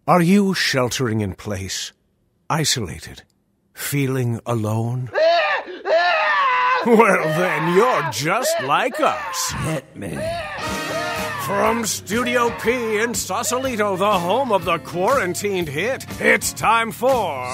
Are you sheltering in place, isolated, feeling alone? Well, then you're just like us. Hit me. From Studio P in Sausalito, the home of the quarantined hit, it's time for...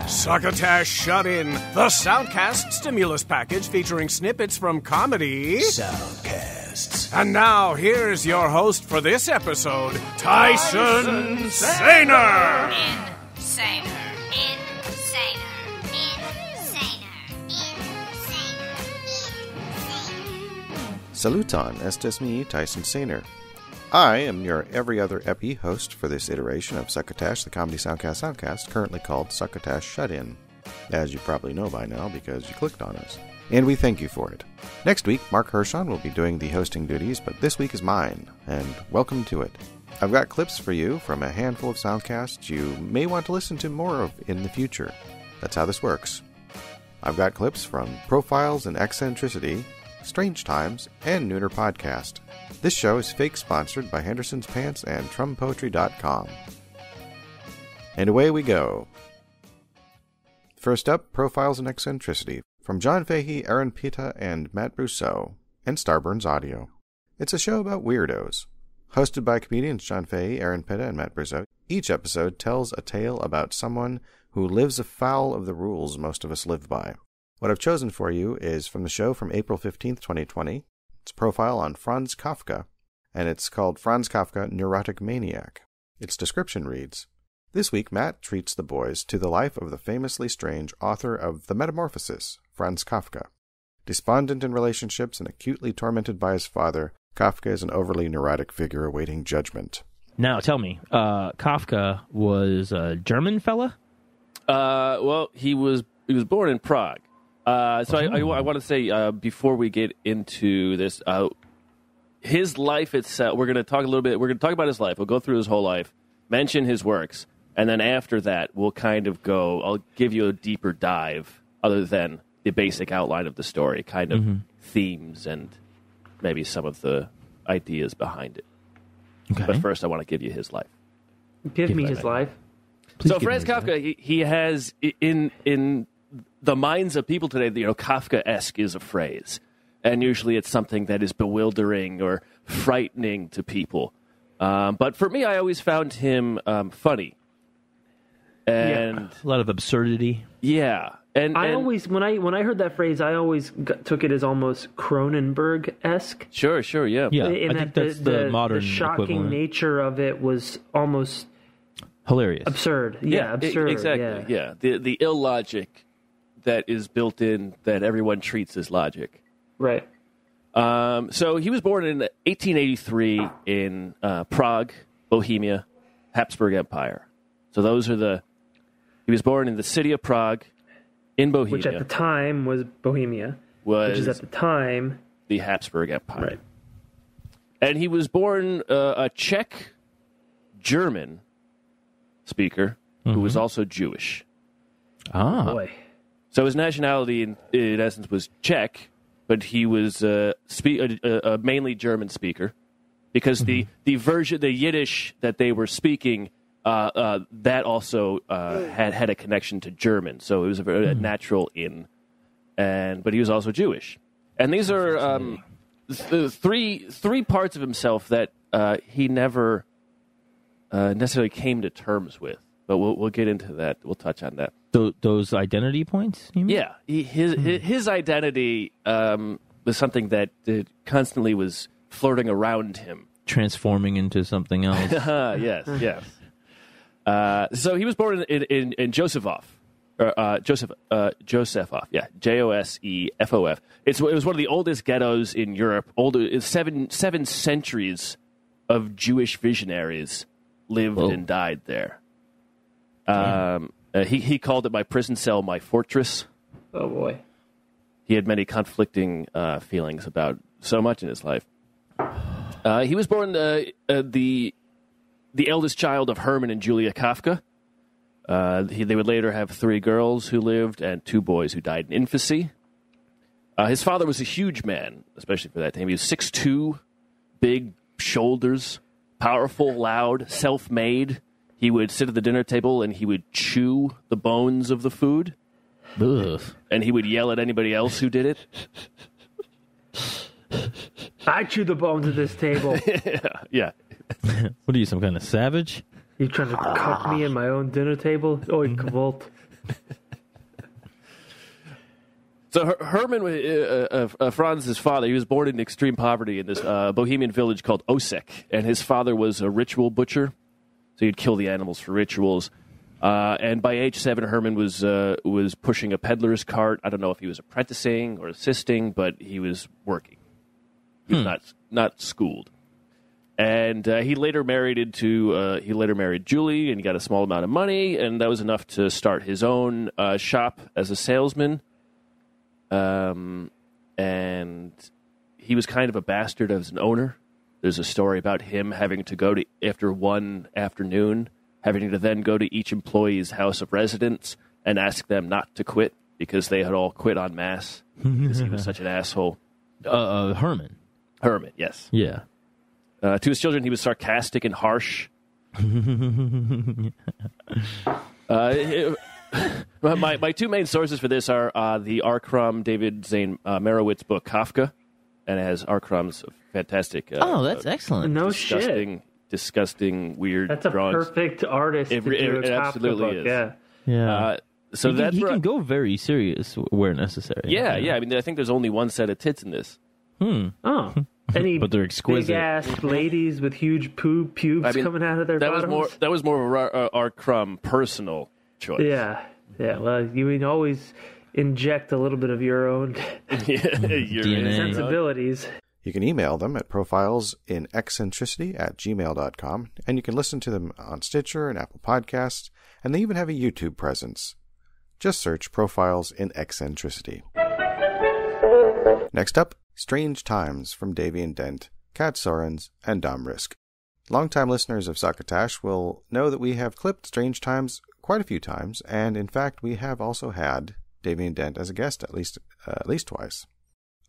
Succotash Shut-In, the Soundcast Stimulus Package featuring snippets from Comedy Soundcasts. And now, here's your host for this episode, Tyson Saner. Saluton, estas me, Tyson Saner. I am your every other Epi host for this iteration of Succotash, the Comedy Soundcast Soundcast, currently called Succotash Shut-In, as you probably know by now because you clicked on us. And we thank you for it. Next week, Marc Hershon will be doing the hosting duties, but this week is mine, and welcome to it. I've got clips for you from a handful of soundcasts you may want to listen to more of in the future. That's how this works. I've got clips from Profiles in Eccentricity, Strange Times, and Nooner Podcast. This show is fake sponsored by Henderson's Pants and TrumPoetry.com. And away we go. First up, Profiles in Eccentricity, from John Fahey, Aaron Pita, and Matt Brousseau, and Starburns Audio. It's a show about weirdos. Hosted by comedians John Fahey, Aaron Pita, and Matt Brousseau, each episode tells a tale about someone who lives afoul of the rules most of us live by. What I've chosen for you is from the show from April 15th, 2020. It's a profile on Franz Kafka, and it's called Franz Kafka, Neurotic Maniac. Its description reads, This week, Matt treats the boys to the life of the famously strange author of The Metamorphosis, Franz Kafka. Despondent in relationships and acutely tormented by his father, Kafka is an overly neurotic figure awaiting judgment. Now, tell me, Kafka was a German fella? Well, he was born in Prague. I want to say, before we get into this, his life itself, we're going to talk a little bit, we're going to talk about his life. We'll go through his whole life, mention his works, and then after that, we'll kind of I'll give you a deeper dive, other than the basic outline of the story, kind of themes and maybe some of the ideas behind it. Okay. But first, I want to give you his life. Give me his life. So Franz Kafka, he has, in the minds of people today, Kafka-esque is a phrase. And usually it's something that is bewildering or frightening to people. But for me, I always found him funny. And a lot of absurdity. Yeah. And I always, when I heard that phrase, I always took it as almost Cronenberg-esque. Sure, yeah. Yeah, in I think that's the modern the shocking equivalent. Nature of it was almost hilarious. Absurd. Yeah, absurd. Exactly, yeah. The illogic that is built in that everyone treats as logic. Right. So he was born in 1883 in Prague, Bohemia, Habsburg Empire. So those are he was born in the city of Prague, in Bohemia. Which at the time was Bohemia. Which is at the time the Habsburg Empire. Right. And he was born a Czech-German speaker who was also Jewish. Ah. Boy. So his nationality, in essence, was Czech, but he was a mainly German speaker, because the Yiddish that they were speaking, that also had a connection to German. So it was a very natural in, but he was also Jewish. And these are three parts of himself that he never necessarily came to terms with. But we'll get into that. We'll touch on that. Those identity points, you mean? Yeah. His identity was something that constantly was flirting around him. Transforming into something else. Yes. So he was born in Josefov. Josefov, yeah. Josefof. It was one of the oldest ghettos in Europe. Seven centuries of Jewish visionaries lived and died there. He called it my prison cell, my fortress. Oh, boy. He had many conflicting feelings about so much in his life. He was born the eldest child of Hermann and Julia Kafka. They would later have 3 girls who lived and 2 boys who died in infancy. His father was a huge man, especially for that time. He was 6'2", big shoulders, powerful, loud, self-made. he would sit at the dinner table and he would chew the bones of the food. Ugh. And he would yell at anybody else who did it. I chew the bones of this table. Yeah. What are you, some kind of savage? You trying to cuck me in my own dinner table? Oh, Kavolt. So Herman, Franz's father, he was born in extreme poverty in this Bohemian village called Osek, and his father was a ritual butcher, so he'd kill the animals for rituals. And by age 7, Herman was pushing a peddler's cart. I don't know if he was apprenticing or assisting, but he was working. He was not schooled. And he later married Julie, and he got a small amount of money, and that was enough to start his own shop as a salesman. And he was kind of a bastard as an owner. There's a story about him having to go to, after one afternoon, having to then go to each employee's house of residence and ask them not to quit because they had all quit en masse because he was such an asshole. Herman. Herman, yes. Yeah. To his children, he was sarcastic and harsh. My two main sources for this are the R. Crumb, David Zane Merowitz book, Kafka, and it has R. Crumb's fantastic. That's excellent. No shit. Disgusting, weird That's a drawings. perfect artist to do a it Kafka absolutely book. is. Yeah. So he can go very serious where necessary. Yeah. I mean, I think there's only one set of tits in this. Oh. Any but they're exquisite. big-ass ladies with huge pubes coming out of their bottoms? That was more of a R. Crumb personal choice. Yeah. Well, you would always inject a little bit of your own DNA. sensibilities. You can email them at profilesineccentricity@gmail.com, and you can listen to them on Stitcher and Apple Podcasts, and they even have a YouTube presence. Just search Profiles in Eccentricity. Next up, Strange Times from Davian Dent, Kat Sorens, and Dom Risk. Longtime listeners of Succotash will know that we have clipped Strange Times quite a few times, and in fact we have also had Davian Dent as a guest at least twice.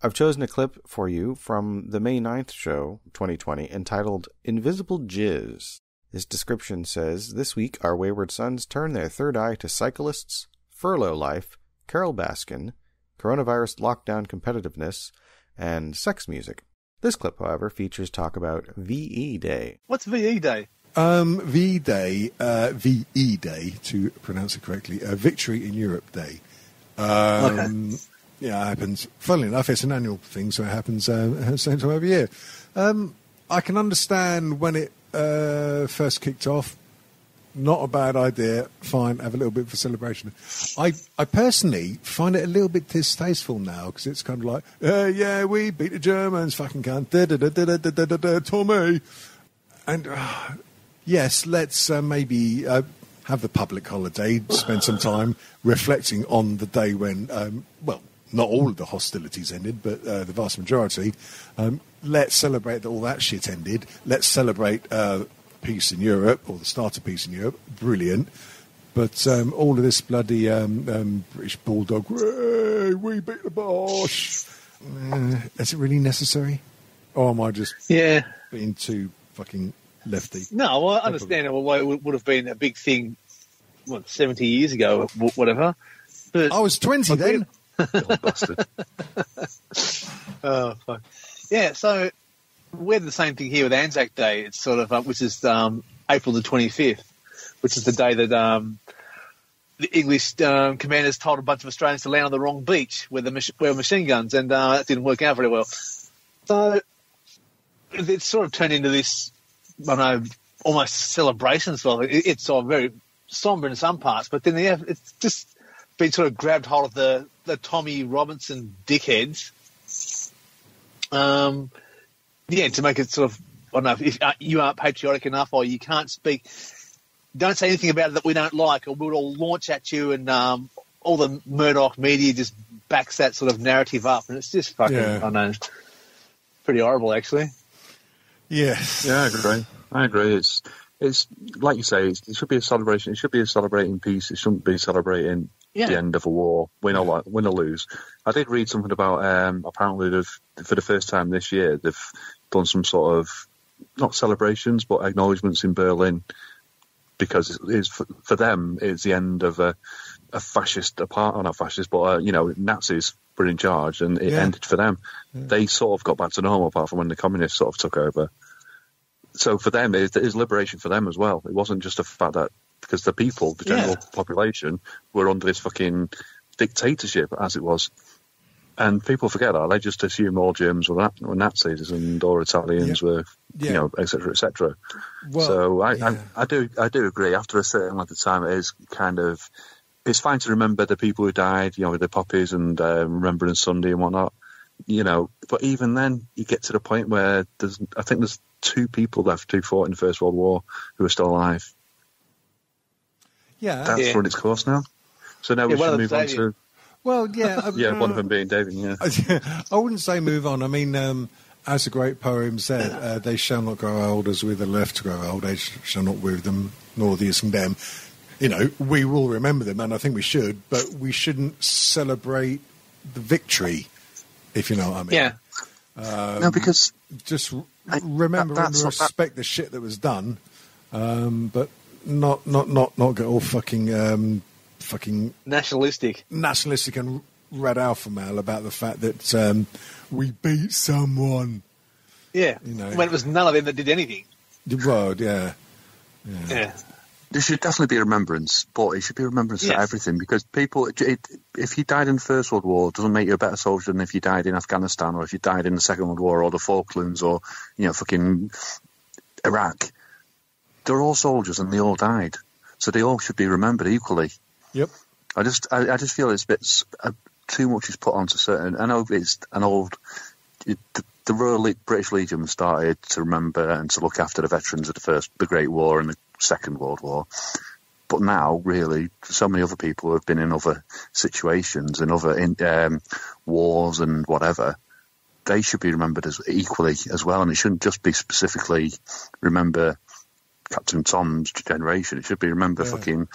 I've chosen a clip for you from the May 9th show, 2020, entitled Invisible Jizz. This description says, this week our wayward sons turn their third eye to cyclists, furlough life, Carol Baskin, coronavirus lockdown competitiveness, and sex music. This clip, however, features talk about VE Day. What's VE Day? VE Day, to pronounce it correctly, Victory in Europe Day. Okay. Yeah, it happens. Funnily enough, it's an annual thing, so it happens same time every year. I can understand when it first kicked off. Not a bad idea. Fine, have a little bit of a celebration. I personally find it a little bit distasteful now because it's kind of like, yeah, we beat the Germans, fucking cunt, Tommy. And yes, let's maybe have the public holiday, spend some time reflecting on the day when, not all of the hostilities ended, but the vast majority. Let's celebrate that all that shit ended. Let's celebrate peace in Europe, or the start of peace in Europe. Brilliant. But all of this bloody British bulldog, we beat the Bosch. Is it really necessary? Or am I just being too fucking lefty? No, well, I understand why it would have been a big thing, 70 years ago, or whatever. But I was 20 then. Oh, bastard. Oh, fuck. Yeah, so we had the same thing here with Anzac Day. It's sort of, which is April the 25th, which is the day that the English commanders told a bunch of Australians to land on the wrong beach where were machine guns, and that didn't work out very well. So it's sort of turned into this, I don't know, almost celebration sort of. It's sort of very somber in some parts, but then it's just been sort of grabbed hold of the Tommy Robinson dickheads. To make it sort of, I don't know, if you aren't patriotic enough or you can't speak, don't say anything about it that we don't like, or we'll all launch at you, and all the Murdoch media just backs that sort of narrative up, and it's just fucking, I don't know, pretty horrible, actually. Yes. Yeah, I agree. It's like you say, it should be a celebration. It should be a celebrating peace. It shouldn't be celebrating the end of a war, win or lose. I did read something about apparently for the first time this year they've done some sort of, not celebrations, but acknowledgements in Berlin because for them it's the end of a fascist, not fascist, but Nazis were in charge, and it ended for them. Yeah. They sort of got back to normal, apart from when the communists sort of took over. So for them, it is liberation for them as well. It wasn't just a fact that because the people, the general population, were under this fucking dictatorship as it was. And people forget that. They just assume all Germans were Nazis and all Italians were, et cetera, et cetera. Well, so I do agree. After a certain length of time, it is kind of, it's fine to remember the people who died, with the poppies and Remembrance Sunday and whatnot, But even then, you get to the point where I think there's 2 people left who fought in the First World War who are still alive. Yeah, that's run its course now. So now we should move on to. Well, one of them being David. Yeah, I wouldn't say move on. I mean, as the great poem said, "They shall not grow old as we are left to grow old. Age shall not weary them, nor the years condemn." We will remember them, and I think we should, but we shouldn't celebrate the victory, if you know what I mean. Yeah. No, because just remember and respect the shit that was done, but not get all fucking nationalistic and red alpha male about the fact that we beat someone. Yeah, when it was none of them that did anything. Well, yeah. There should definitely be remembrance, but it should be remembrance for everything, because people, if you died in the First World War, it doesn't make you a better soldier than if you died in Afghanistan, or if you died in the Second World War, or the Falklands, or fucking Iraq. They're all soldiers and they all died, so they all should be remembered equally. Yep. I just feel it's a bit too much is put onto certain. I know it's an old. The Royal British Legion started to remember and to look after the veterans of the Great War and the Second World War, but now really so many other people who have been in other situations and other wars and whatever, they should be remembered as equally as well, and it shouldn't just be specifically remember Captain Tom's generation. It should be remember fucking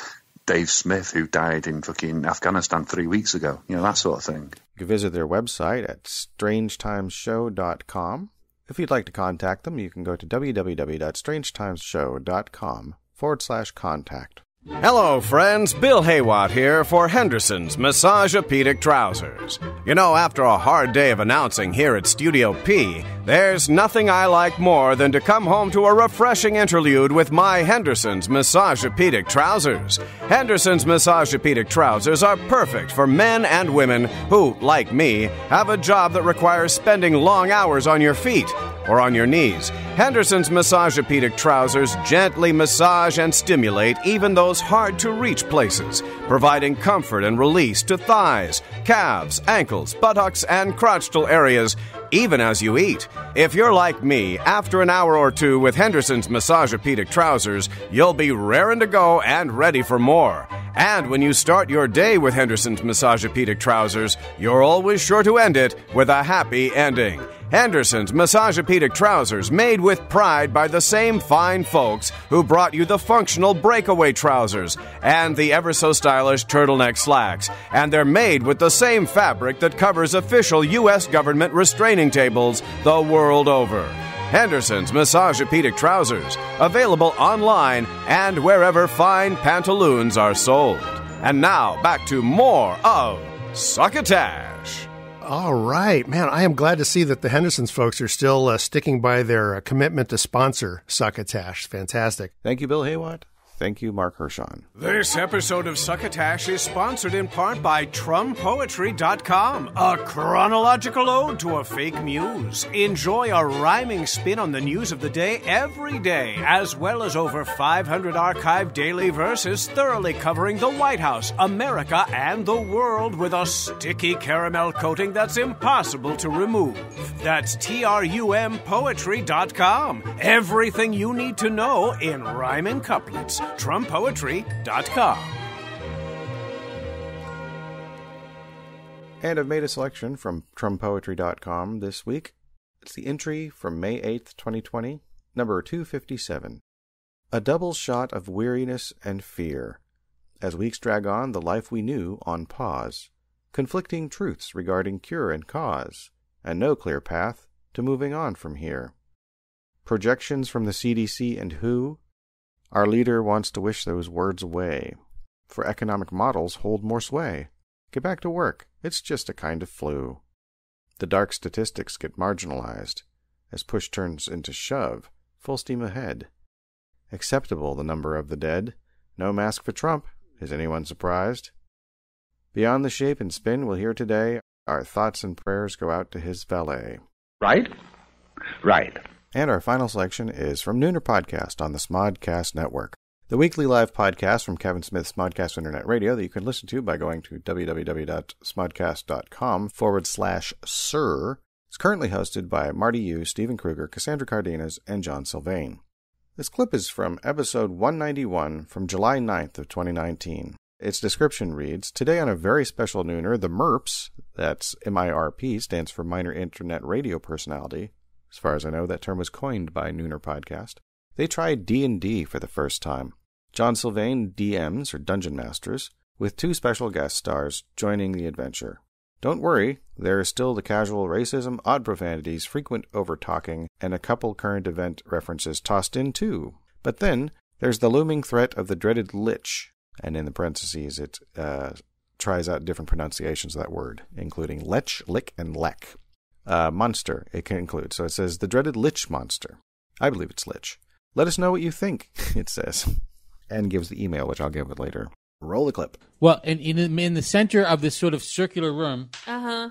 Dave Smith, who died in fucking Afghanistan 3 weeks ago. That sort of thing. You can visit their website at strangetimesshow.com. If you'd like to contact them, you can go to www.strangetimesshow.com/contact. Hello, friends. Bill Haywatt here for Henderson's Massagepedic Trousers. After a hard day of announcing here at Studio P, there's nothing I like more than to come home to a refreshing interlude with my Henderson's Massagepedic Trousers. Henderson's Massagepedic Trousers are perfect for men and women who, like me, have a job that requires spending long hours on your feet or on your knees. Henderson's Massagepedic Trousers gently massage and stimulate even those hard-to-reach places, providing comfort and release to thighs, calves, ankles, buttocks, and crotchal areas, even as you eat. If you're like me, after an hour or two with Henderson's Massagepedic Trousers, you'll be raring to go and ready for more. And when you start your day with Henderson's Massagepedic Trousers, you're always sure to end it with a happy ending. Henderson's Massagepedic Trousers, made with pride by the same fine folks who brought you the functional breakaway trousers and the ever-so-stylish turtleneck slacks. And they're made with the same fabric that covers official U.S. government restraining tables the world over. Henderson's Massagepedic Trousers, available online and wherever fine pantaloons are sold. And now, back to more of Succotash. All right, man, I am glad to see that the Henderson's folks are still sticking by their commitment to sponsor Succotash. Fantastic. Thank you, Bill Haywatt. Thank you, Marc Hershon. This episode of Succotash is sponsored in part by TrumPoetry.com, a chronological ode to a fake muse. Enjoy a rhyming spin on the news of the day every day, as well as over 500 archived daily verses thoroughly covering the White House, America, and the world with a sticky caramel coating that's impossible to remove. That's TRUMPoetry.com. Everything you need to know in rhyming couplets. TrumPoetry.com. And I've made a selection from TrumPoetry.com this week. It's the entry from May 8th, 2020, number 257. A double shot of weariness and fear. As weeks drag on, the life we knew on pause. Conflicting truths regarding cure and cause, and no clear path to moving on from here. Projections from the CDC and WHO. Our leader wants to wish those words away, for economic models hold more sway. Get back to work. It's just a kind of flu. The dark statistics get marginalized. As push turns into shove, full steam ahead. Acceptable the number of the dead. No mask for Trump. Is anyone surprised? Beyond the shape and spin we'll hear today, our thoughts and prayers go out to his valet. Right? Right. And our final selection is from Nooner Podcast on the Smodcast Network, the weekly live podcast from Kevin Smith's Smodcast Internet Radio that you can listen to by going to www.smodcast.com/sir. It's currently hosted by Marty Yu, Stephen Kruger, Cassandra Cardenas, and John Sylvain. This clip is from episode 191 from July 9th of 2019. Its description reads, today on a very special Nooner, the MERPs, that's MIRP, stands for Minor Internet Radio Personality. As far as I know, that term was coined by Nooner Podcast. They tried D&D for the first time. John Sylvain DMs, or Dungeon Masters, with 2 special guest stars joining the adventure. Don't worry, there is still the casual racism, odd profanities, frequent over-talking, and a couple current event references tossed in too. But then, there's the looming threat of the dreaded lich, and in the parentheses it tries out different pronunciations of that word, including lech, lick, and lek. Monster, it can include. So it says, the dreaded lich monster. I believe it's lich. Let us know what you think, it says. And gives the email, which I'll give it later. Roll the clip. Well, in the center of this sort of circular room, Uh-huh.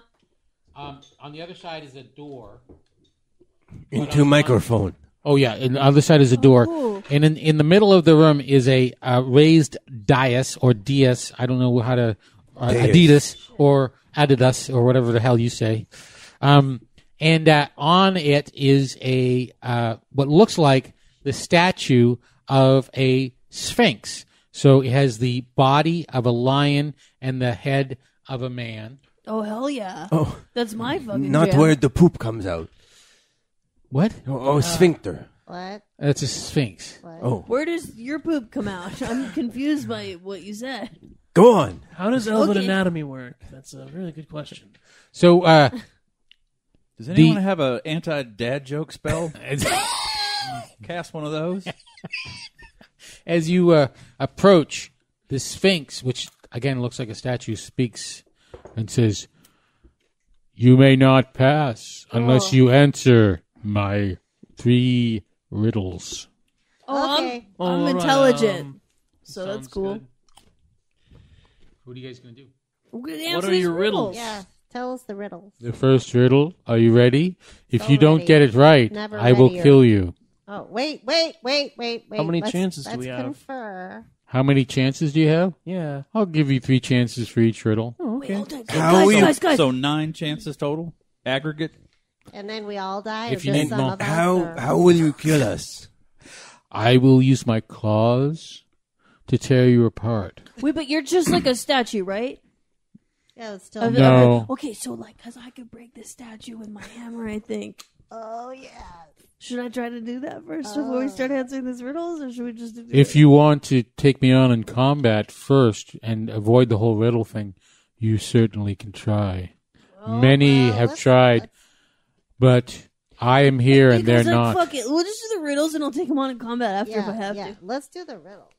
On the other side is a door. Into a microphone. Oh, yeah. And the other side is a door. Cool. And in the middle of the room is a raised dais or dais. I don't know how to... Adidas or Adidas or whatever the hell you say. And on it is a what looks like the statue of a Sphinx. So it has the body of a lion and the head of a man. Oh, hell yeah. Oh, That's my fucking not jam. where the poop comes out. What? Oh, sphincter. What? That's a Sphinx. What? Oh. Where does your poop come out? I'm confused by what you said. Go on. How does Elven Okay. anatomy work? That's a really good question. So, does anyone have an anti-dad joke spell? Cast one of those. as you approach the Sphinx, which again looks like a statue, speaks and says, "You may not pass unless you answer my 3 riddles." Oh, Okay. I'm All right, intelligent. So that's sounds cool. good. What are you guys going to do? We're gonna What answer are these your riddles? Yeah, tell us the riddles. The first riddle, are you ready? If So you don't ready. get it right, Never I will readier. kill you. Oh, wait. How many Let's- chances do we let's have? confer. How many chances do you have? Yeah. I'll give you 3 chances for each riddle. Oh, okay. Guys. So 9 chances total? Aggregate? And then we all die? If or you just need some more- of us, or- How will you kill us? I will use my claws to tear you apart. Wait, but you're just like a statue, right? Yeah, it's still... No. Okay, so like, because I could break this statue with my hammer, I think. Oh, yeah. Should I try to do that first before we start answering these riddles, or should we just do If you want to take me on in combat first and avoid the whole riddle thing, you certainly can try. Many have tried, but I am here and they're Because, like, not. fuck it. We'll just do the riddles and I'll take them on in combat after if I have to. Let's do the riddle.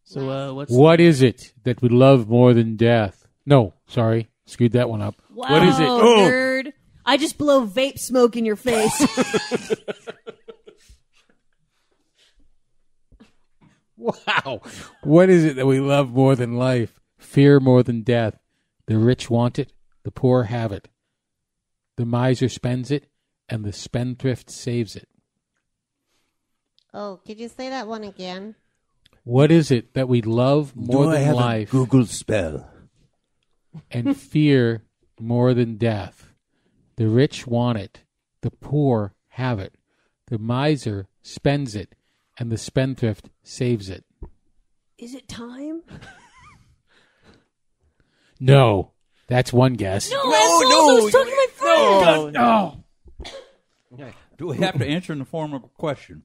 So, what's What is it that we love more than death? No, sorry. Screwed that one up. Wow, What is it? nerd. I just blow vape smoke in your face. Wow. What is it that we love more than life? Fear more than death. The rich want it, the poor have it. The miser spends it, and the spendthrift saves it. Oh, could you say that one again? What is it that we love more Do I than have life a Google spell? and fear more than death? The rich want it, the poor have it. The miser spends it, and the spendthrift saves it. Is it time? No, that's one guess. No, I was talking to my friend. No. Do we have to answer in the form of a question?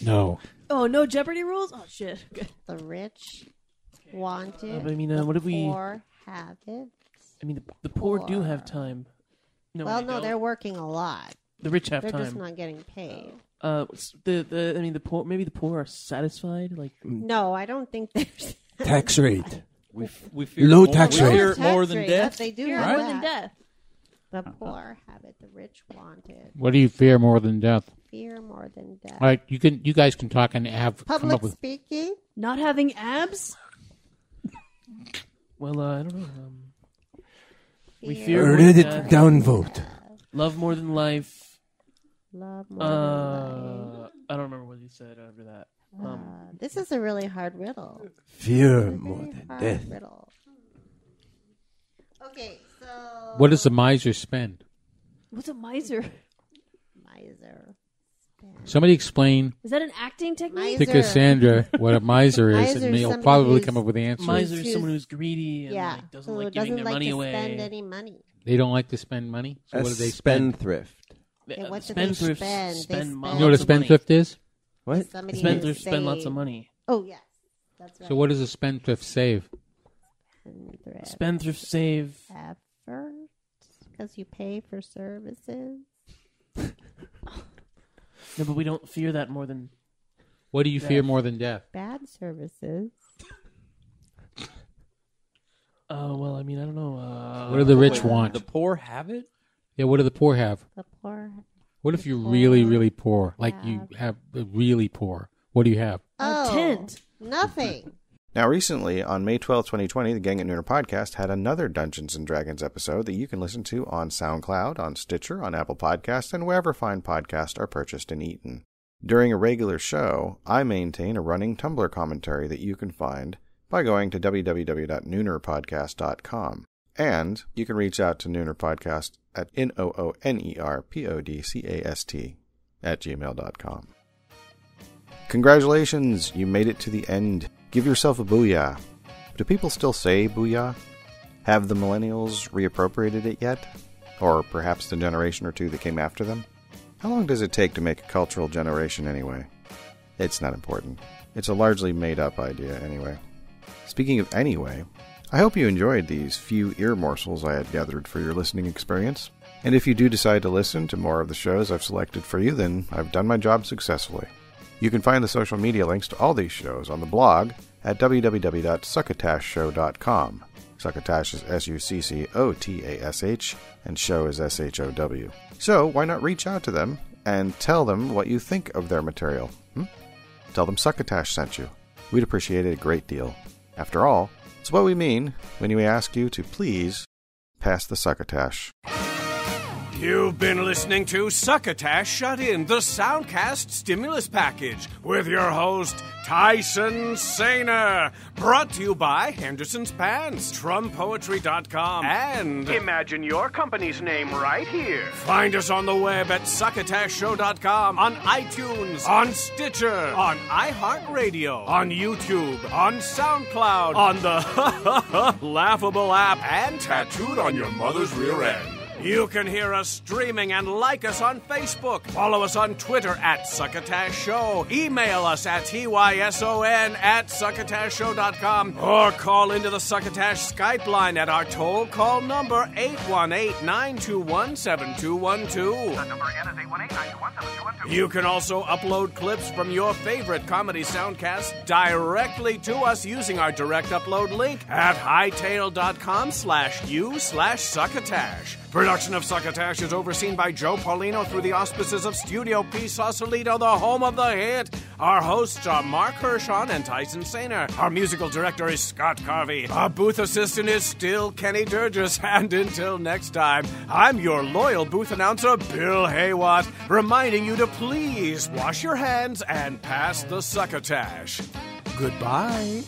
No. Oh, no Jeopardy rules? Oh, shit. Okay. The rich want it. I mean, the what if we- poor have it. I mean, the poor do have time. No, well, they no, don't. they're working a lot. The rich have They're time. just not getting paid. The poor. Maybe the poor are satisfied. Like No, I don't think there's Tax rate. We fear Low more, tax we rate. fear tax more than rate, death. but they do Fear have more than that. death. The poor have it, the rich want it. What do you fear more than death? Fear more than death. All right, you guys can talk and come Public up with. speaking? Not having abs? Well, I don't know. We Fear fear more Read than it death. downvote. Love more than life. Love more than life. I don't remember what you said after that. This is a really hard riddle. Fear more than Hard death. riddle. Okay, so... What does the miser spend? What's a miser? Miser. Somebody explain Is that an acting technique? to Cassandra what a miser is, Miser and is you'll somebody probably who's- come up with the answer. Miser is someone who's greedy and Yeah, like, doesn't who like giving doesn't their like money to away. spend any money. They don't like to spend money. So A what do they spend? spendthrift. Okay, what do they Spendthrifts spend? They spend spend- You know what a lots of money. spendthrift is? What? Somebody who Spendthrifts spend lots of saved. money. Oh, yes. That's right. So what does a spendthrift save? Spendthrifts save. Effort? Because you pay for services. No, but we don't fear that more than. What do you fear more than death? Bad services. Oh well, I mean, I don't know. What do the rich want? The poor have it? Yeah, what do the poor have? The poor. What if you're really, really poor? Like you have really poor. What do you have? Oh, tent. Nothing. Now, recently, on May 12, 2020, the Gang at Nooner podcast had another Dungeons & Dragons episode that you can listen to on SoundCloud, on Stitcher, on Apple Podcasts, and wherever fine podcasts are purchased and eaten. During a regular show, I maintain a running Tumblr commentary that you can find by going to www.noonerpodcast.com. And you can reach out to Nooner Podcast at noonerpodcast@gmail.com. Congratulations, you made it to the end. Give yourself a booyah. Do people still say booyah? Have the millennials reappropriated it yet? Or perhaps the generation or two that came after them? How long does it take to make a cultural generation anyway? It's not important. It's a largely made-up idea anyway. Speaking of anyway, I hope you enjoyed these few ear morsels I had gathered for your listening experience. And if you do decide to listen to more of the shows I've selected for you, then I've done my job successfully. You can find the social media links to all these shows on the blog at www.succotashshow.com. Succotash is Succotash, and show is SHOW. So why not reach out to them and tell them what you think of their material? Tell them Succotash sent you. We'd appreciate it a great deal. After all, it's what we mean when we ask you to please pass the Succotash. You've been listening to Succotash Shut-In, the Soundcast Stimulus Package, with your host, Tyson Saner. Brought to you by Henderson's Pants, TrumPoetry.com, and imagine your company's name right here. Find us on the web at SuccotashShow.com, on iTunes, on Stitcher, on iHeartRadio, on YouTube, on SoundCloud, on the Laughable app, and tattooed on your mother's rear end. You can hear us streaming and like us on Facebook. Follow us on Twitter at Succotash Show. Email us at tyson@succotashshow.com or call into the Succotash Skype line at our toll call number 818-921-7212. The number again is 818-921-7212. You can also upload clips from your favorite Comedy Soundcast directly to us using our direct upload link at hightail.com/u/Succotash. Production of Succotash is overseen by Joe Paulino through the auspices of Studio P. Sausalito, the home of the hit. Our hosts are Marc Hershon and Tyson Saner. Our musical director is Scott Carvey. Our booth assistant is still Kenny Durgis. And until next time, I'm your loyal booth announcer, Bill Haywatt, reminding you to please wash your hands and pass the Succotash. Goodbye.